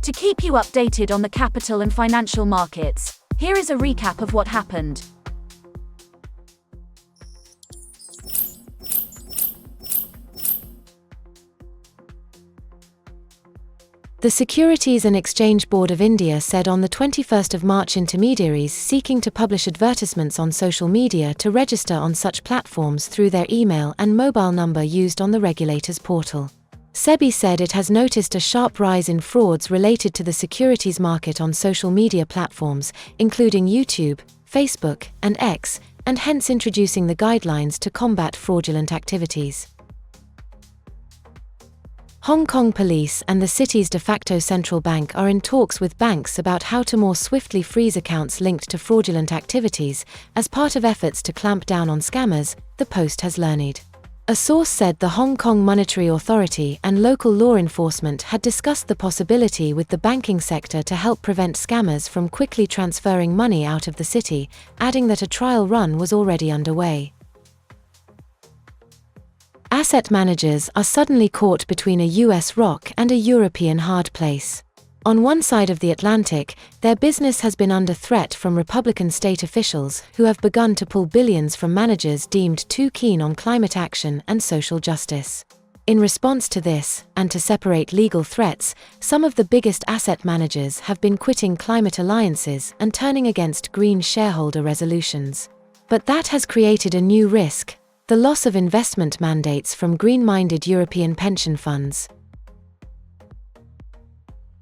To keep you updated on the capital and financial markets, here is a recap of what happened. The Securities and Exchange Board of India said on the 21st of March intermediaries seeking to publish advertisements on social media to register on such platforms through their email and mobile number used on the regulator's portal. SEBI said it has noticed a sharp rise in frauds related to the securities market on social media platforms, including YouTube, Facebook, and X, and hence introducing the guidelines to combat fraudulent activities. Hong Kong police and the city's de facto central bank are in talks with banks about how to more swiftly freeze accounts linked to fraudulent activities, as part of efforts to clamp down on scammers, the Post has learned. A source said the Hong Kong Monetary Authority and local law enforcement had discussed the possibility with the banking sector to help prevent scammers from quickly transferring money out of the city, adding that a trial run was already underway. Asset managers are suddenly caught between a US rock and a European hard place. On one side of the Atlantic, their business has been under threat from Republican state officials who have begun to pull billions from managers deemed too keen on climate action and social justice. In response to this, and to separate legal threats, some of the biggest asset managers have been quitting climate alliances and turning against green shareholder resolutions. But that has created a new risk: the loss of investment mandates from green-minded European pension funds.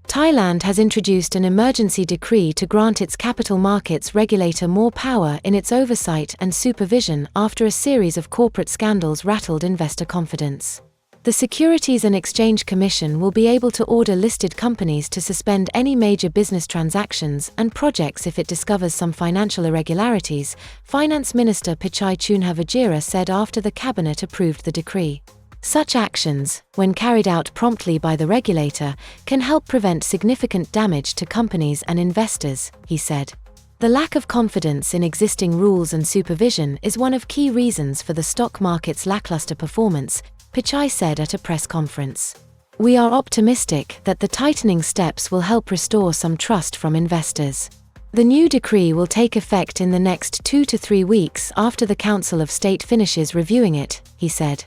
Thailand has introduced an emergency decree to grant its capital markets regulator more power in its oversight and supervision after a series of corporate scandals rattled investor confidence. The Securities and Exchange Commission will be able to order listed companies to suspend any major business transactions and projects if it discovers some financial irregularities, Finance Minister Pichai Chunhavajira said after the cabinet approved the decree. Such actions, when carried out promptly by the regulator, can help prevent significant damage to companies and investors, he said. The lack of confidence in existing rules and supervision is one of key reasons for the stock market's lackluster performance, Pichai said at a press conference. We are optimistic that the tightening steps will help restore some trust from investors. The new decree will take effect in the next 2 to 3 weeks after the Council of State finishes reviewing it, he said.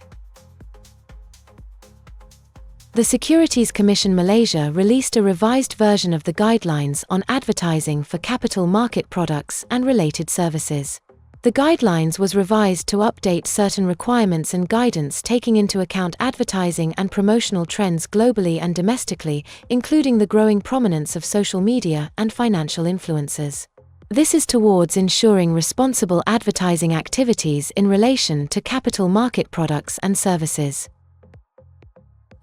The Securities Commission Malaysia released a revised version of the guidelines on advertising for capital market products and related services. The guidelines was revised to update certain requirements and guidance taking into account advertising and promotional trends globally and domestically, including the growing prominence of social media and financial influencers. This is towards ensuring responsible advertising activities in relation to capital market products and services.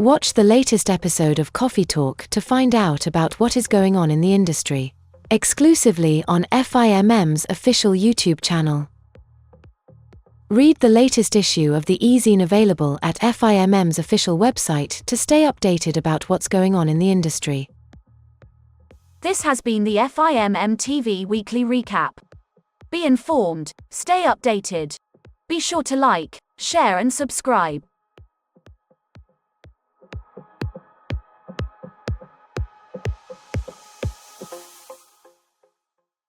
Watch the latest episode of Coffee Talk to find out about what is going on in the industry. Exclusively on FIMM's official YouTube channel. Read the latest issue of the e-Zine available at FIMM's official website to stay updated about what's going on in the industry. This has been the FIMM TV Weekly Recap. Be informed, stay updated. Be sure to like, share and subscribe.